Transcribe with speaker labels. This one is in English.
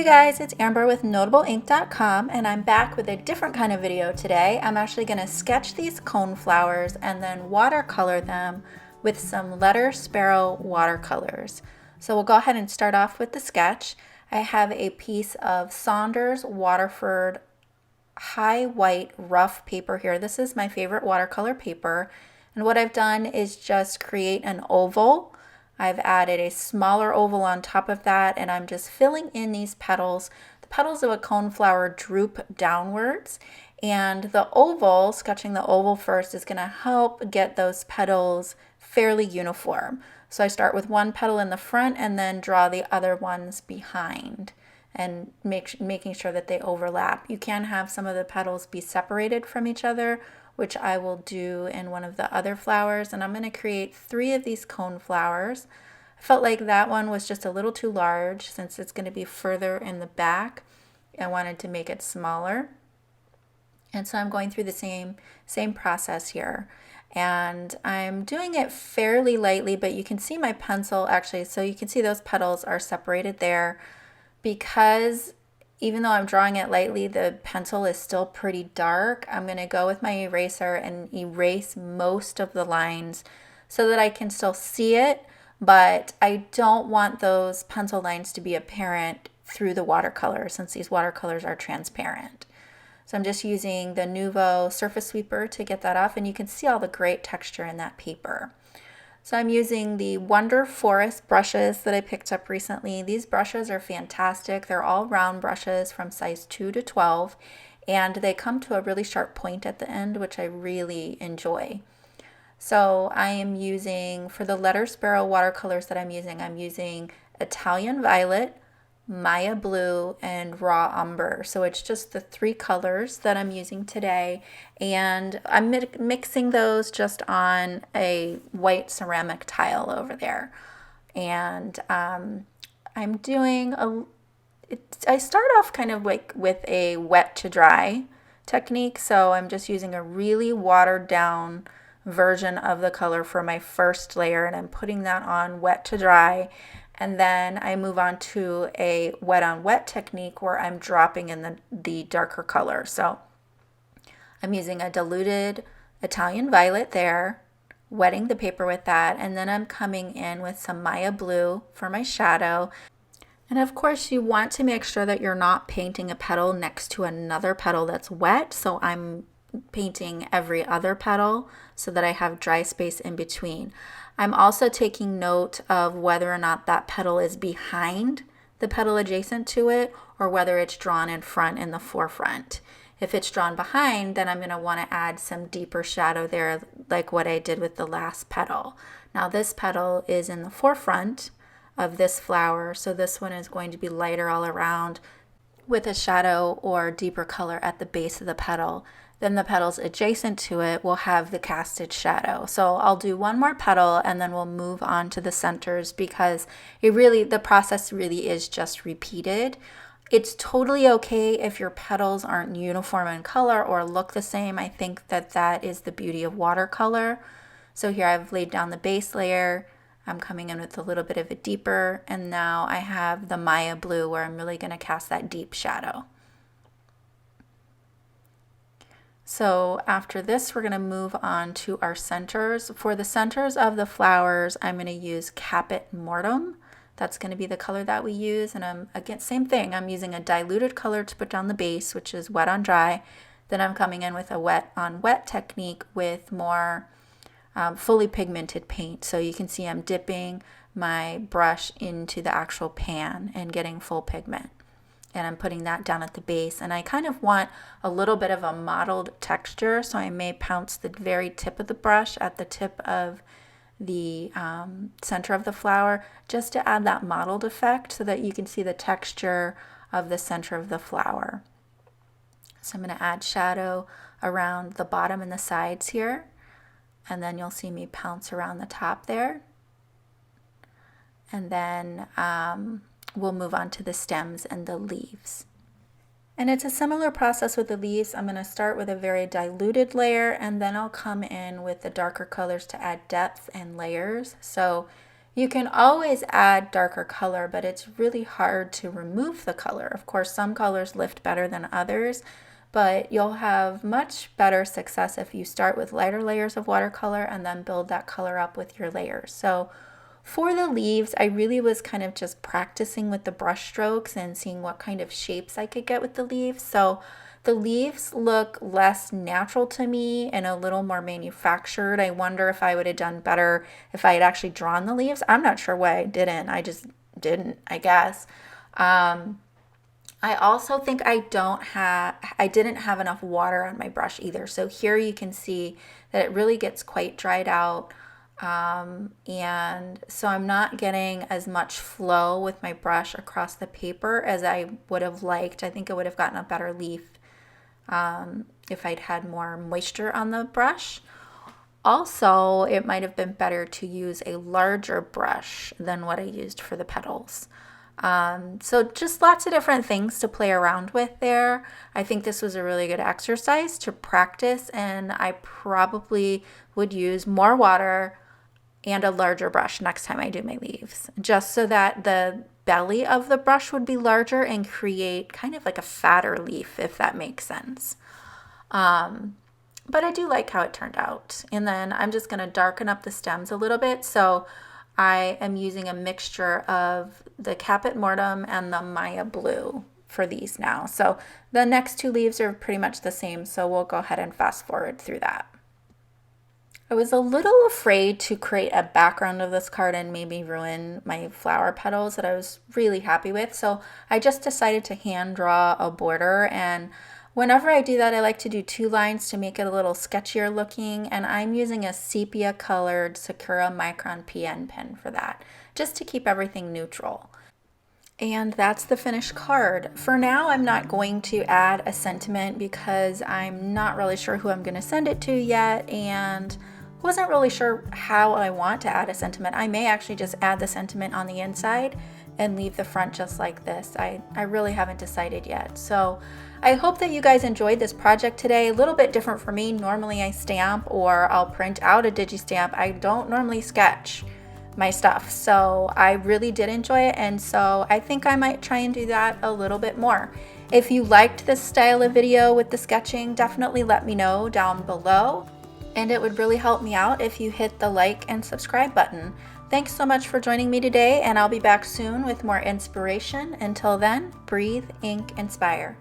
Speaker 1: Hey guys, it's Amber with NotableInk.com and I'm back with a different kind of video today. I'm actually going to sketch these coneflowers and then watercolor them with some letter sparrow watercolors. So we'll go ahead and start off with the sketch. I have a piece of Saunders Waterford high white rough paper here. This is my favorite watercolor paper, and what I've done is just create an oval. I've added a smaller oval on top of that, and I'm just filling in these petals. The petals of a coneflower droop downwards, and the oval, sketching the oval first, is going to help get those petals fairly uniform. So I start with one petal in the front and then draw the other ones behind and making sure that they overlap. You can have some of the petals be separated from each other, which I will do in one of the other flowers, and I'm going to create 3 of these coneflowers. I felt like that one was just a little too large since it's going to be further in the back. I wanted to make it smaller, and so I'm going through the same process here, and I'm doing it fairly lightly, but you can see my pencil actually, so you can see those petals are separated there because even though I'm drawing it lightly, the pencil is still pretty dark. I'm going to go with my eraser and erase most of the lines so that I can still see it, but I don't want those pencil lines to be apparent through the watercolor since these watercolors are transparent. So I'm just using the Nuvo surface sweeper to get that off, and you can see all the great texture in that paper. So I'm using the Wonder Forest brushes that I picked up recently. These brushes are fantastic. They're all round brushes from size 2 to 12, and they come to a really sharp point at the end, which I really enjoy. So I am using, for the letter sparrow watercolors that I'm using Italian Violet, Maya Blue, and Raw Umber. So it's just the 3 colors that I'm using today, and I'm mixing those just on a white ceramic tile over there. And I'm doing I start off kind of like with a wet to dry technique, so I'm just using a really watered down version of the color for my first layer, and I'm putting that on wet to dry. And then I move on to a wet on wet technique where I'm dropping in the darker color. So I'm using a diluted Italian Violet there, wetting the paper with that, and then I'm coming in with some Maya Blue for my shadow. And of course you want to make sure that you're not painting a petal next to another petal that's wet, so I'm painting every other petal so that I have dry space in between. I'm also taking note of whether or not that petal is behind the petal adjacent to it or whether it's drawn in front in the forefront. If it's drawn behind, then I'm going to want to add some deeper shadow there like what I did with the last petal. Now this petal is in the forefront of this flower, so this one is going to be lighter all around with a shadow or deeper color at the base of the petal. Then the petals adjacent to it will have the casted shadow. So I'll do one more petal and then we'll move on to the centers because the process really is just repeated. It's totally okay if your petals aren't uniform in color or look the same. I think that is the beauty of watercolor. So here I've laid down the base layer. I'm coming in with a little bit of a deeper, and now I have the Maya Blue where I'm really going to cast that deep shadow. So after this, we're going to move on to our centers. For the centers of the flowers, I'm going to use Caput Mortuum. That's going to be the color that we use. And again, same thing. I'm using a diluted color to put down the base, which is wet on dry. Then I'm coming in with a wet on wet technique with more fully pigmented paint. So you can see I'm dipping my brush into the actual pan and getting full pigment. And I'm putting that down at the base, and I kind of want a little bit of a mottled texture, so I may pounce the very tip of the brush at the tip of the center of the flower just to add that mottled effect so that you can see the texture of the center of the flower. So I'm going to add shadow around the bottom and the sides here, and then you'll see me pounce around the top there. And then we'll move on to the stems and the leaves. And it's a similar process with the leaves. I'm going to start with a very diluted layer, and then I'll come in with the darker colors to add depth and layers. So You can always add darker color, but it's really hard to remove the color. Of course, some colors lift better than others, but you'll have much better success if you start with lighter layers of watercolor and then build that color up with your layers. So for the leaves, I really was kind of just practicing with the brush strokes and seeing what kind of shapes I could get with the leaves. So the leaves look less natural to me and a little more manufactured. I wonder if I would have done better if I had actually drawn the leaves. I'm not sure why I didn't. I just didn't, I guess. I also think I didn't have enough water on my brush either. So here you can see that it really gets quite dried out. And so I'm not getting as much flow with my brush across the paper as I would have liked. I think I would have gotten a better leaf if I'd had more moisture on the brush. Also, it might have been better to use a larger brush than what I used for the petals. So just lots of different things to play around with there. I think this was a really good exercise to practice, and I probably would use more water and a larger brush next time I do my leaves, just so that the belly of the brush would be larger and create kind of like a fatter leaf, if that makes sense. But I do like how it turned out. And then I'm just going to darken up the stems a little bit. So I am using a mixture of the Caput Mortuum and the Maya Blue for these now. So the next two leaves are pretty much the same, so we'll go ahead and fast forward through that. I was a little afraid to create a background of this card and maybe ruin my flower petals that I was really happy with. So I just decided to hand draw a border, and whenever I do that, I like to do 2 lines to make it a little sketchier looking, and I'm using a sepia colored Sakura Micron PN pen for that, just to keep everything neutral. And that's the finished card. For now, I'm not going to add a sentiment because I'm not really sure who I'm going to send it to yet, and wasn't really sure how I want to add a sentiment. I may actually just add the sentiment on the inside and leave the front just like this. I really haven't decided yet. So I hope that you guys enjoyed this project today. A little bit different for me. Normally I stamp or I'll print out a digi-stamp. I don't normally sketch my stuff. So I really did enjoy it, and so I think I might try and do that a little bit more. If you liked this style of video with the sketching, definitely let me know down below. And it would really help me out if you hit the like and subscribe button. Thanks so much for joining me today, and I'll be back soon with more inspiration. Until then, breathe, ink, inspire.